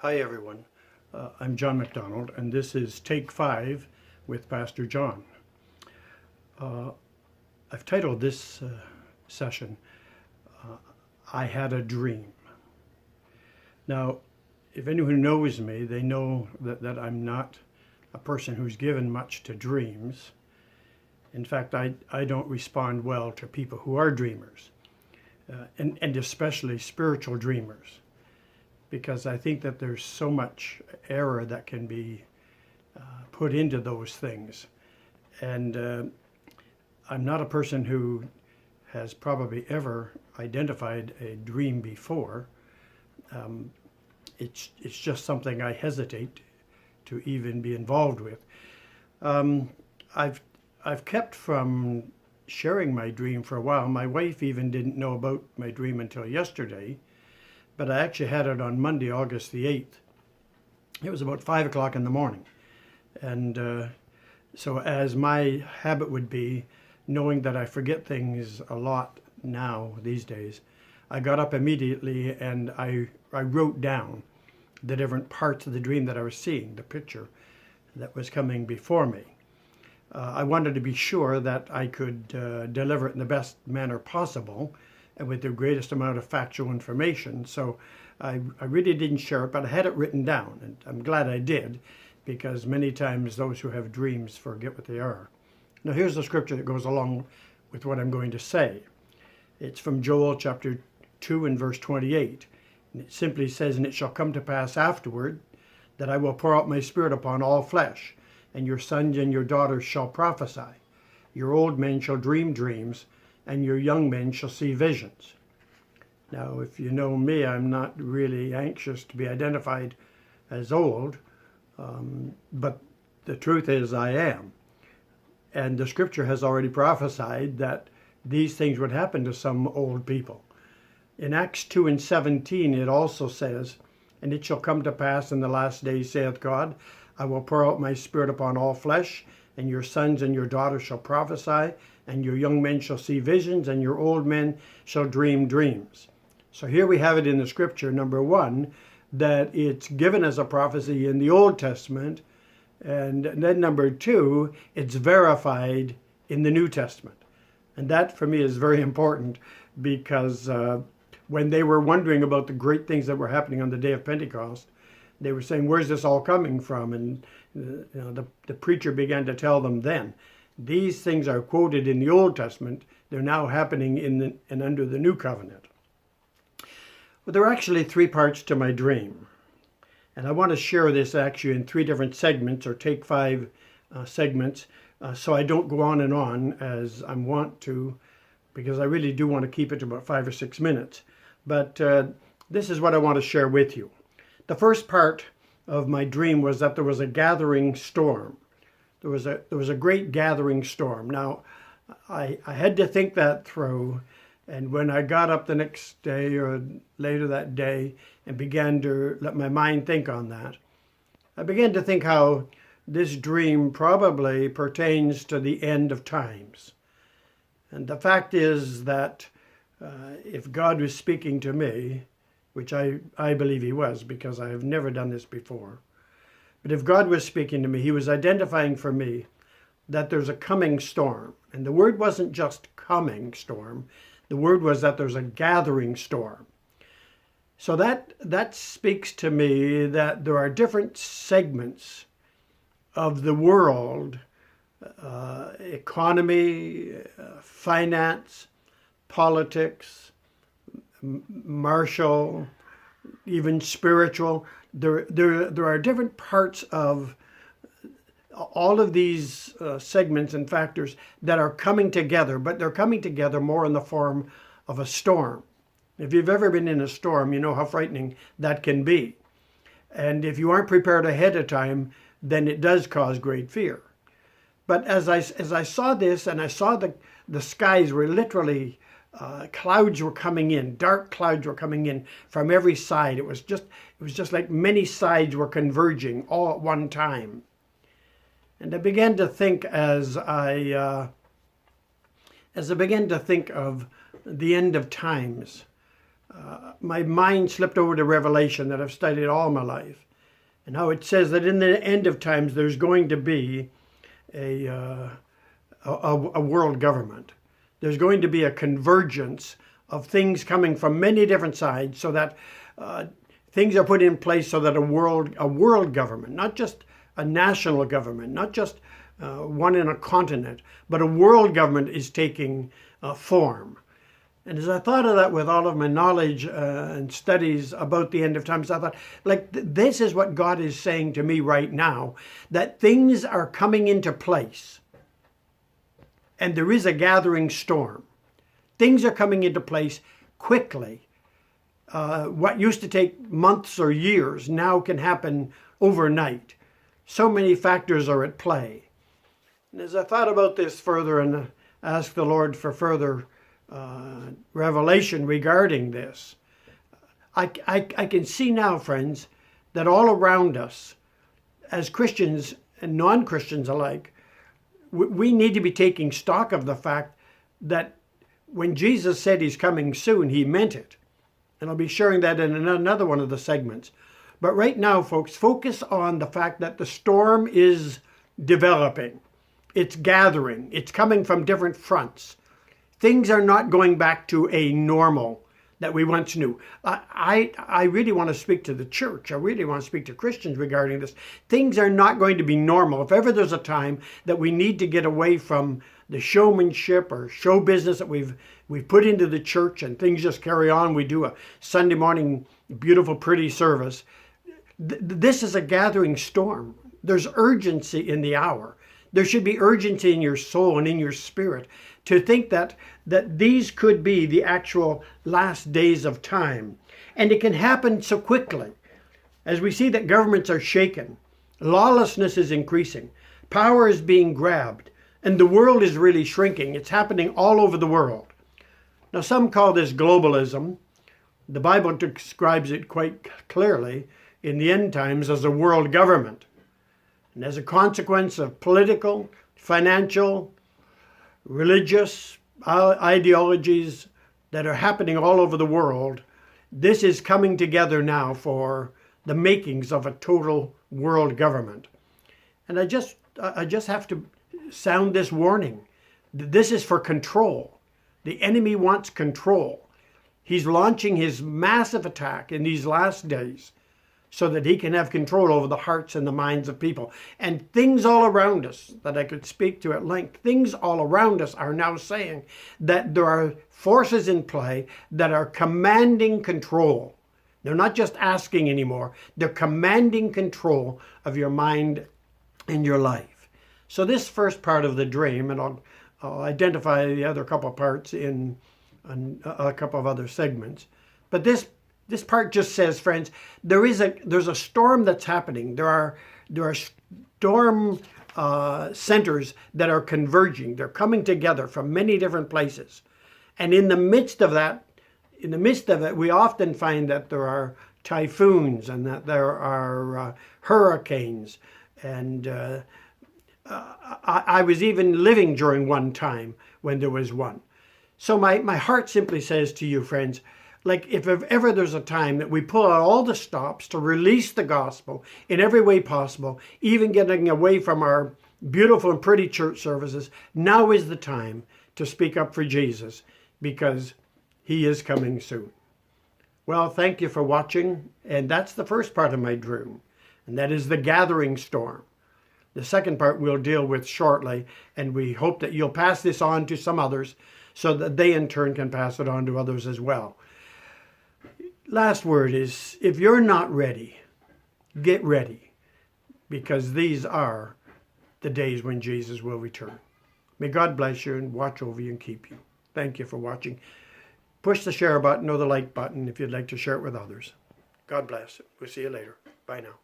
Hi everyone, I'm John McDonald and this is Take 5 with Pastor John. I've titled this session, I Had a Dream. Now, if anyone knows me, they know that I'm not a person who's given much to dreams. In fact, I don't respond well to people who are dreamers, and especially spiritual dreamers, because I think that there's so much error that can be put into those things. And I'm not a person who has probably ever identified a dream before. It's just something I hesitate to even be involved with. I've kept from sharing my dream for a while. My wife even didn't know about my dream until yesterday, but I actually had it on Monday, August the 8th. It was about 5 o'clock in the morning. And so as my habit would be, knowing that I forget things a lot now these days, I got up immediately and I wrote down the different parts of the dream that I was seeing, the picture that was coming before me. I wanted to be sure that I could deliver it in the best manner possible and with the greatest amount of factual information. So I really didn't share it, but I had it written down, and I'm glad I did, because many times those who have dreams forget what they are. Now here's the scripture that goes along with what I'm going to say. It's from Joel chapter 2 and verse 28. And it simply says, "And it shall come to pass afterward that I will pour out my spirit upon all flesh, and your sons and your daughters shall prophesy. Your old men shall dream dreams, and your young men shall see visions." Now, if you know me, I'm not really anxious to be identified as old, but the truth is I am. And the scripture has already prophesied that these things would happen to some old people. In Acts 2 and 17, it also says, "And it shall come to pass in the last days, saith God, I will pour out my spirit upon all flesh, and your sons and your daughters shall prophesy, and your young men shall see visions, and your old men shall dream dreams." So here we have it in the scripture, number one, that it's given as a prophecy in the Old Testament, and then number two, it's verified in the New Testament. And that for me is very important, because when they were wondering about the great things that were happening on the day of Pentecost, they were saying, where's this all coming from? And the preacher began to tell them then, these things are quoted in the Old Testament. They're now happening in and under the New Covenant. But there are actually three parts to my dream. And I want to share this actually in three different segments, or take 5 segments, so I don't go on and on as I want to, because I really do want to keep it to about 5 or 6 minutes. But this is what I want to share with you. The first part of my dream was that there was a gathering storm. There was a great gathering storm. Now, I had to think that through, and when I got up the next day or later that day and began to let my mind think on that, I began to think how this dream probably pertains to the end of times. And the fact is that if God was speaking to me, which I believe he was, because I have never done this before, but if God was speaking to me, he was identifying for me that there's a coming storm. And the word wasn't just coming storm. The word was that there's a gathering storm. So that speaks to me that there are different segments of the world, economy, finance, politics, martial, even spiritual. There are different parts of all of these segments and factors that are coming together, but they're coming together more in the form of a storm. If you've ever been in a storm, you know how frightening that can be. And if you aren't prepared ahead of time, then it does cause great fear. But as I saw this, and I saw the skies were literally, clouds were coming in, dark clouds were coming in from every side. It was just like many sides were converging all at one time. And I began to think as I began to think of the end of times, my mind slipped over to Revelation that I've studied all my life, and how it says that in the end of times there's going to be a world government. There's going to be a convergence of things coming from many different sides, so that things are put in place so that a world government, not just a national government, not just one in a continent, but a world government is taking form. And as I thought of that with all of my knowledge and studies about the end of times, I thought, this is what God is saying to me right now, that things are coming into place. And there is a gathering storm. Things are coming into place quickly. What used to take months or years now can happen overnight. So many factors are at play. And as I thought about this further and asked the Lord for further revelation regarding this, I can see now, friends, that all around us, as Christians and non-Christians alike, we need to be taking stock of the fact that when Jesus said he's coming soon, he meant it. And I'll be sharing that in another one of the segments. But right now, folks, focus on the fact that the storm is developing. It's gathering. It's coming from different fronts. Things are not going back to a normal that we once knew. I really want to speak to the church. I really want to speak to Christians regarding this. Things are not going to be normal. If ever there's a time that we need to get away from the showmanship or show business that we've put into the church and things just carry on, we do a Sunday morning beautiful, pretty service. This is a gathering storm. There's urgency in the hour. There should be urgency in your soul and in your spirit to think that these could be the actual last days of time. And it can happen so quickly. As we see that governments are shaken, lawlessness is increasing, power is being grabbed, and the world is really shrinking. It's happening all over the world. Now, some call this globalism. The Bible describes it quite clearly in the end times as a world government. And as a consequence of political, financial, religious ideologies that are happening all over the world, this is coming together now for the makings of a total world government. And I just have to sound this warning. This is for control. The enemy wants control. He's launching his massive attack in these last days so that he can have control over the hearts and the minds of people. And things all around us that I could speak to at length, things all around us are now saying that there are forces in play that are commanding control. They're not just asking anymore. They're commanding control of your mind and your life. So this first part of the dream, and I'll identify the other couple parts in a couple of other segments. But this part just says, friends, there's a storm that's happening. There are storm centers that are converging. They're coming together from many different places. And in the midst of it, we often find that there are typhoons and that there are hurricanes. And I was even living during one time when there was one. So my heart simply says to you, friends, like if ever there's a time that we pull out all the stops to release the gospel in every way possible, even getting away from our beautiful and pretty church services, now is the time to speak up for Jesus, because he is coming soon. Well, thank you for watching, and that's the first part of my dream, and that is the gathering storm. The second part we'll deal with shortly, and we hope that you'll pass this on to some others so that they in turn can pass it on to others as well. Last word is, if you're not ready, get ready, because these are the days when Jesus will return. May God bless you and watch over you and keep you. Thank you for watching. Push the share button or the like button if you'd like to share it with others. God bless. We'll see you later. Bye now.